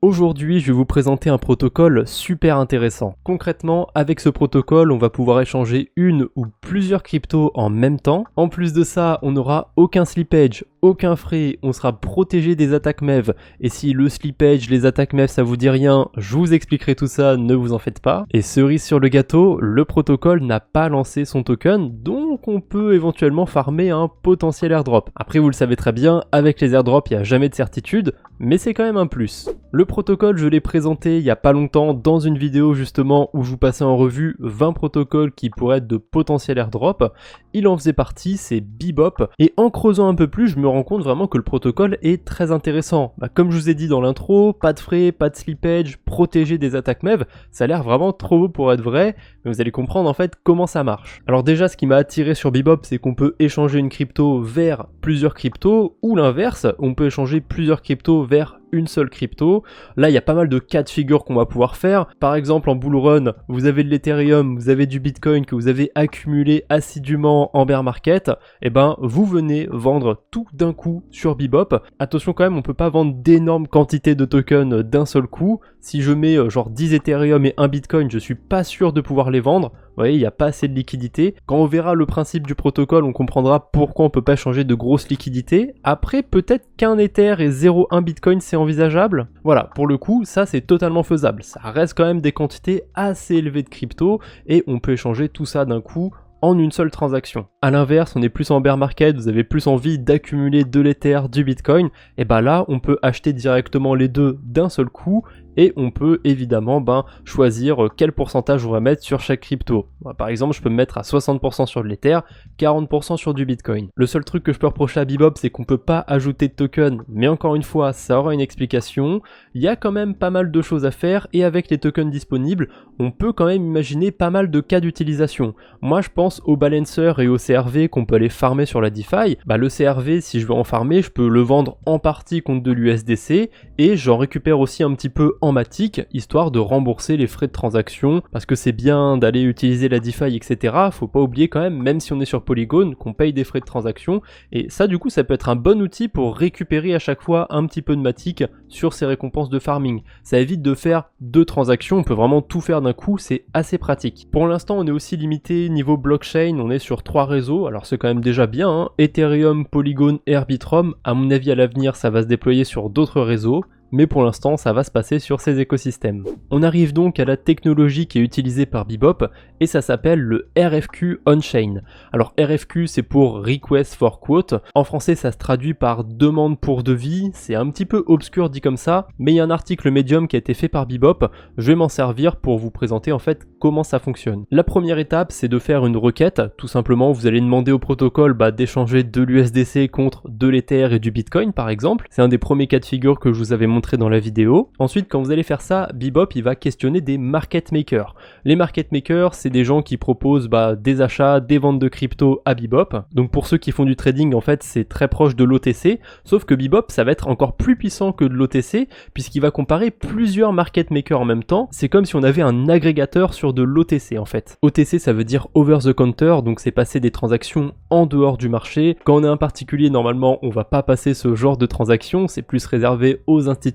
Aujourd'hui, je vais vous présenter un protocole super intéressant. Concrètement, avec ce protocole, on va pouvoir échanger une ou plusieurs cryptos en même temps. En plus de ça, on n'aura aucun slippage, aucun frais, on sera protégé des attaques MEV. Et si le slippage, les attaques MEV, ça vous dit rien, je vous expliquerai tout ça, ne vous en faites pas. Et cerise sur le gâteau, le protocole n'a pas lancé son token, donc on peut éventuellement farmer un potentiel airdrop. Après, vous le savez très bien, avec les airdrops, il n'y a jamais de certitude, mais c'est quand même un plus. Le protocole, je l'ai présenté il y a pas longtemps dans une vidéo justement où je vous passais en revue 20 protocoles qui pourraient être de potentiels airdrops. Il en faisait partie, c'est Bebop. Et en creusant un peu plus, je me rends compte vraiment que le protocole est très intéressant. Comme je vous ai dit dans l'intro, pas de frais, pas de slippage, protégé des attaques MEV, ça a l'air vraiment trop beau pour être vrai, mais vous allez comprendre en fait comment ça marche. Alors déjà, ce qui m'a attiré sur Bebop, c'est qu'on peut échanger une crypto vers plusieurs cryptos, ou l'inverse, on peut échanger plusieurs cryptos vers une seule crypto. Là, il y a pas mal de cas de figure qu'on va pouvoir faire. Par exemple, en bull run, vous avez de l'Ethereum, vous avez du Bitcoin que vous avez accumulé assidûment en bear market. Et ben, vous venez vendre tout d'un coup sur Bebop. Attention quand même, on peut pas vendre d'énormes quantités de tokens d'un seul coup. Si je mets genre 10 Ethereum et un Bitcoin, je suis pas sûr de pouvoir les vendre. Vous voyez, il n'y a pas assez de liquidité. Quand on verra le principe du protocole, on comprendra pourquoi on peut pas changer de grosses liquidités. Après, peut-être qu'un Ether et 0,1 Bitcoin, c'est envisageable. Voilà, pour le coup, ça c'est totalement faisable. Ça reste quand même des quantités assez élevées de crypto et on peut échanger tout ça d'un coup en une seule transaction. A l'inverse, on est plus en bear market, vous avez plus envie d'accumuler de l'Ether, du Bitcoin, et bah là, on peut acheter directement les deux d'un seul coup, et on peut évidemment choisir quel pourcentage on va mettre sur chaque crypto. Par exemple, je peux me mettre à 60% sur de l'Ether, 40% sur du Bitcoin. Le seul truc que je peux reprocher à Bebop, c'est qu'on peut pas ajouter de token, mais encore une fois, ça aura une explication. Il y a quand même pas mal de choses à faire, et avec les tokens disponibles, on peut quand même imaginer pas mal de cas d'utilisation. Moi, je pense au balancer et au CRV qu'on peut aller farmer sur la DeFi. Le CRV, si je veux en farmer, je peux le vendre en partie contre de l'USDC, et j'en récupère aussi un petit peu en Matic, histoire de rembourser les frais de transaction, parce que c'est bien d'aller utiliser la DeFi, etc. Faut pas oublier quand même si on est sur Polygon, qu'on paye des frais de transaction, et ça du coup ça peut être un bon outil pour récupérer à chaque fois un petit peu de Matic sur ses récompenses de farming. Ça évite de faire deux transactions, on peut vraiment tout faire d'un coup, c'est assez pratique. Pour l'instant on est aussi limité niveau blockchain, on est sur 3 réseaux, alors c'est quand même déjà bien, hein. Ethereum, Polygon et Arbitrum, à mon avis à l'avenir ça va se déployer sur d'autres réseaux, mais pour l'instant ça va se passer sur ces écosystèmes. On arrive donc à la technologie qui est utilisée par Bebop, et ça s'appelle le RFQ on-chain. Alors RFQ c'est pour Request for Quote, en français ça se traduit par demande pour devis, c'est un petit peu obscur dit comme ça, mais il y a un article Medium qui a été fait par Bebop, je vais m'en servir pour vous présenter en fait comment ça fonctionne. La première étape c'est de faire une requête, tout simplement vous allez demander au protocole d'échanger de l'USDC contre de l'Ether et du Bitcoin par exemple, c'est un des premiers cas de figure que je vous avais montré dans la vidéo. Ensuite, quand vous allez faire ça, Bebop il va questionner des market makers. Les market makers, c'est des gens qui proposent des achats, des ventes de crypto à Bebop. Donc pour ceux qui font du trading, en fait, c'est très proche de l'OTC, sauf que Bebop, ça va être encore plus puissant que de l'OTC, puisqu'il va comparer plusieurs market makers en même temps. C'est comme si on avait un agrégateur sur de l'OTC en fait. OTC, ça veut dire over the counter, donc c'est passer des transactions en dehors du marché. Quand on est un particulier, normalement, on va pas passer ce genre de transactions, c'est plus réservé aux institutionnels,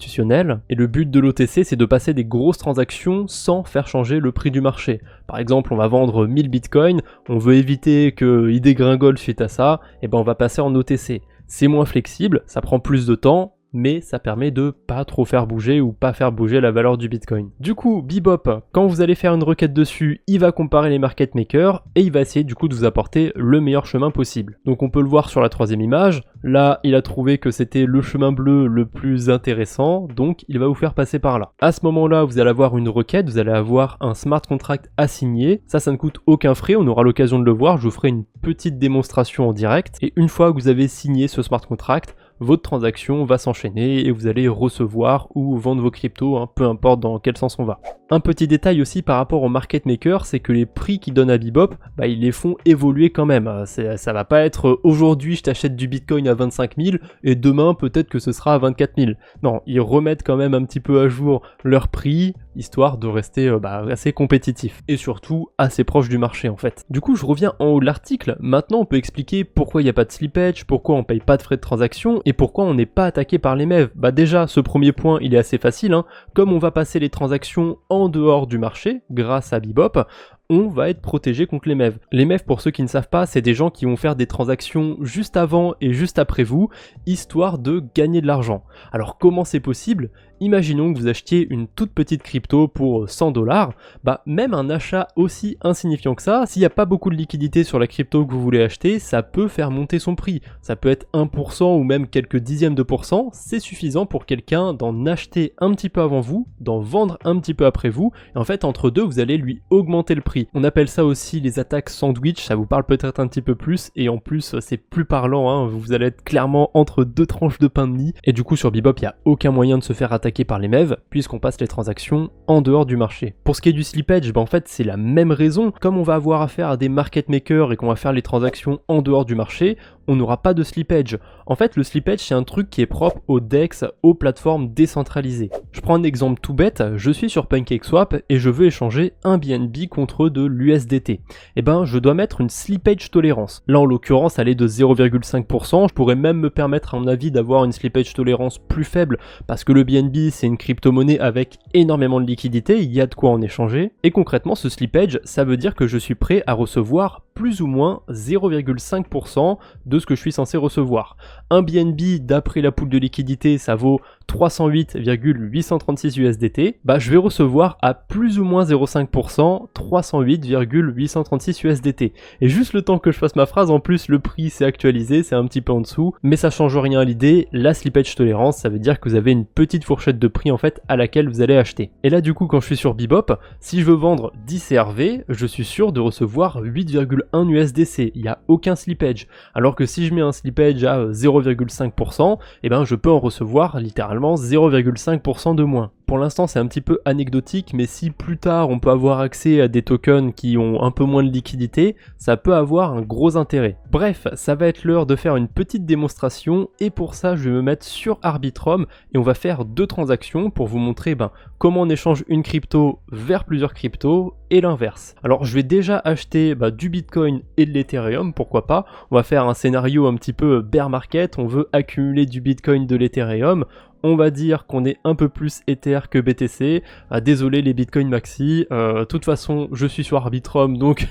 et le but de l'OTC c'est de passer des grosses transactions sans faire changer le prix du marché. Par exemple, on va vendre 1000 bitcoins, on veut éviter qu'il dégringole suite à ça, et on va passer en OTC. C'est moins flexible, ça prend plus de temps, mais ça permet de pas trop faire bouger ou pas faire bouger la valeur du Bitcoin. Du coup, Bebop, quand vous allez faire une requête dessus, il va comparer les market makers et il va essayer du coup de vous apporter le meilleur chemin possible. Donc on peut le voir sur la troisième image, là il a trouvé que c'était le chemin bleu le plus intéressant, donc il va vous faire passer par là. À ce moment-là, vous allez avoir une requête, vous allez avoir un smart contract à signer, ça ne coûte aucun frais, on aura l'occasion de le voir, je vous ferai une petite démonstration en direct, et une fois que vous avez signé ce smart contract, votre transaction va s'enchaîner et vous allez recevoir ou vendre vos cryptos, peu importe dans quel sens on va. Un petit détail aussi par rapport aux market makers, c'est que les prix qu'ils donnent à Bebop, ils les font évoluer quand même. Ça va pas être aujourd'hui je t'achète du Bitcoin à 25 000 et demain peut-être que ce sera à 24 000. Non, ils remettent quand même un petit peu à jour leur prix, histoire de rester assez compétitif et surtout assez proche du marché en fait. Du coup je reviens en haut de l'article, maintenant on peut expliquer pourquoi il n'y a pas de slippage, pourquoi on paye pas de frais de transaction et pourquoi on n'est pas attaqué par les MEV. Bah déjà ce premier point il est assez facile, hein. Comme on va passer les transactions en dehors du marché grâce à Bebop, on va être protégé contre les MEV. Les MEV, pour ceux qui ne savent pas, c'est des gens qui vont faire des transactions juste avant et juste après vous, histoire de gagner de l'argent. Alors comment c'est possible ? Imaginons que vous achetiez une toute petite crypto pour 100$, bah même un achat aussi insignifiant que ça, s'il n'y a pas beaucoup de liquidité sur la crypto que vous voulez acheter, ça peut faire monter son prix. Ça peut être 1% ou même quelques dixièmes de pourcent, c'est suffisant pour quelqu'un d'en acheter un petit peu avant vous, d'en vendre un petit peu après vous, et en fait entre deux vous allez lui augmenter le prix. On appelle ça aussi les attaques sandwich, ça vous parle peut-être un petit peu plus, et en plus c'est plus parlant, hein, vous allez être clairement entre deux tranches de pain de mie, et du coup sur Bebop il n'y a aucun moyen de se faire attaquer par les MEV, puisqu'on passe les transactions en dehors du marché. Pour ce qui est du slippage, en fait c'est la même raison, comme on va avoir affaire à des market makers et qu'on va faire les transactions en dehors du marché, on n'aura pas de slippage. En fait, le slippage, c'est un truc qui est propre aux DEX, aux plateformes décentralisées. Je prends un exemple tout bête, je suis sur PancakeSwap et je veux échanger un BNB contre de l'USDT. Et ben, je dois mettre une slippage tolérance. Là, en l'occurrence, elle est de 0,5%. Je pourrais même me permettre, à mon avis, d'avoir une slippage tolérance plus faible parce que le BNB, c'est une crypto-monnaie avec énormément de liquidité, il y a de quoi en échanger. Et concrètement, ce slippage, ça veut dire que je suis prêt à recevoir plus ou moins 0,5% de ce que je suis censé recevoir. Un BNB, d'après la pool de liquidité, ça vaut 308,836 USDT, bah je vais recevoir à plus ou moins 0,5% 308,836 USDT. Et juste le temps que je fasse ma phrase, en plus le prix s'est actualisé, c'est un petit peu en dessous, mais ça change rien à l'idée, la slippage tolérance, ça veut dire que vous avez une petite fourchette de prix en fait à laquelle vous allez acheter. Et là du coup quand je suis sur Bebop, si je veux vendre 10 CRV, je suis sûr de recevoir 8,1 USDC, il n'y a aucun slippage. Alors que si je mets un slippage à 0,5%, et ben je peux en recevoir littéralement 0,5% de moins. Pour l'instant c'est un petit peu anecdotique, mais si plus tard on peut avoir accès à des tokens qui ont un peu moins de liquidité, ça peut avoir un gros intérêt. Bref, ça va être l'heure de faire une petite démonstration et pour ça je vais me mettre sur Arbitrum et on va faire deux transactions pour vous montrer comment on échange une crypto vers plusieurs cryptos et l'inverse. Alors je vais déjà acheter du Bitcoin et de l'Ethereum, pourquoi pas. On va faire un scénario un petit peu bear market, on veut accumuler du Bitcoin, de l'Ethereum. On va dire qu'on est un peu plus Ether que BTC. Désolé les Bitcoin maxi. De toute façon, je suis sur Arbitrum, donc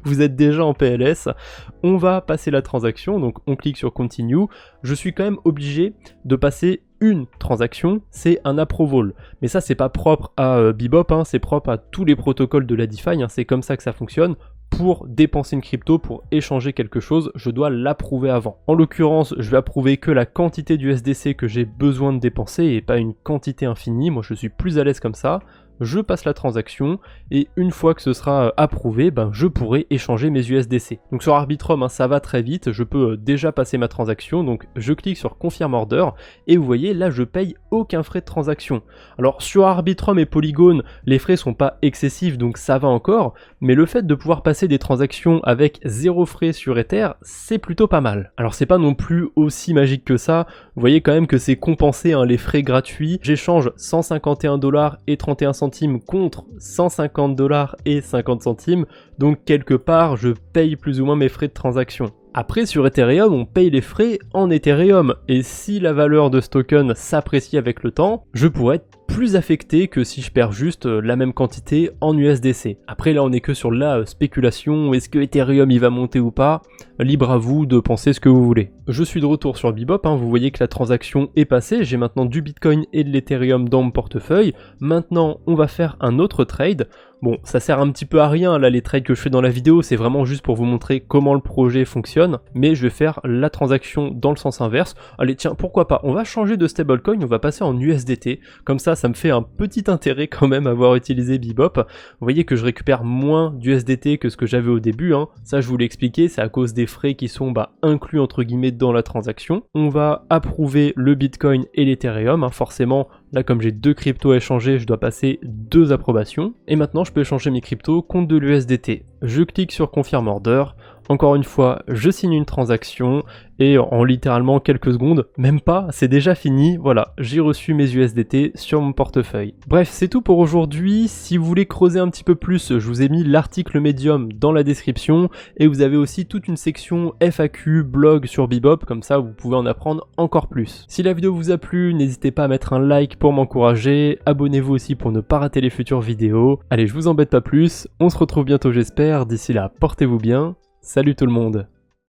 vous êtes déjà en PLS. On va passer la transaction, donc on clique sur Continue. Je suis quand même obligé de passer une transaction, c'est un approval. Mais ça, c'est pas propre à Bebop, hein, c'est propre à tous les protocoles de la DeFi, hein, c'est comme ça que ça fonctionne. Pour dépenser une crypto, pour échanger quelque chose, je dois l'approuver avant. En l'occurrence, je vais approuver que la quantité du SDC que j'ai besoin de dépenser et pas une quantité infinie. Moi, je suis plus à l'aise comme ça. Je passe la transaction et une fois que ce sera approuvé, je pourrai échanger mes USDC. Donc sur Arbitrum, ça va très vite, je peux déjà passer ma transaction, donc je clique sur Confirm Order et vous voyez là je paye aucun frais de transaction. Alors sur Arbitrum et Polygon, les frais sont pas excessifs donc ça va encore, mais le fait de pouvoir passer des transactions avec zéro frais sur Ether, c'est plutôt pas mal. Alors c'est pas non plus aussi magique que ça, vous voyez quand même que c'est compensé, hein, les frais gratuits. J'échange 151$ et 31 centimes contre 150$ et 50 centimes, donc quelque part je paye plus ou moins mes frais de transaction. Après sur Ethereum, on paye les frais en Ethereum, et si la valeur de ce token s'apprécie avec le temps, je pourrais être plus affecté que si je perds juste la même quantité en USDC. Après là on est que sur la spéculation, est-ce que Ethereum il va monter ou pas, libre à vous de penser ce que vous voulez. Je suis de retour sur Bebop, hein, vous voyez que la transaction est passée, j'ai maintenant du Bitcoin et de l'Ethereum dans mon portefeuille. Maintenant on va faire un autre trade. Bon, ça sert un petit peu à rien, là les trades que je fais dans la vidéo, c'est vraiment juste pour vous montrer comment le projet fonctionne, mais je vais faire la transaction dans le sens inverse. Allez tiens, pourquoi pas, on va changer de stablecoin, on va passer en USDT, comme ça me fait un petit intérêt quand même avoir utilisé Bebop. Vous voyez que je récupère moins d'USDT que ce que j'avais au début, hein. Ça je vous l'ai expliqué, c'est à cause des frais qui sont inclus entre guillemets dans la transaction. On va approuver le Bitcoin et l'Ethereum, hein. Forcément, là comme j'ai deux cryptos à échanger, je dois passer deux approbations. Et maintenant je peux échanger mes cryptos contre de l'USDT. Je clique sur Confirm Order, Encore une fois, je signe une transaction et en littéralement quelques secondes, même pas, c'est déjà fini, voilà, j'ai reçu mes USDT sur mon portefeuille. Bref, c'est tout pour aujourd'hui. Si vous voulez creuser un petit peu plus, je vous ai mis l'article Medium dans la description et vous avez aussi toute une section FAQ, blog sur Bebop, comme ça vous pouvez en apprendre encore plus. Si la vidéo vous a plu, n'hésitez pas à mettre un like pour m'encourager, abonnez-vous aussi pour ne pas rater les futures vidéos. Allez, je vous embête pas plus, on se retrouve bientôt j'espère, d'ici là, portez-vous bien, salut tout le monde.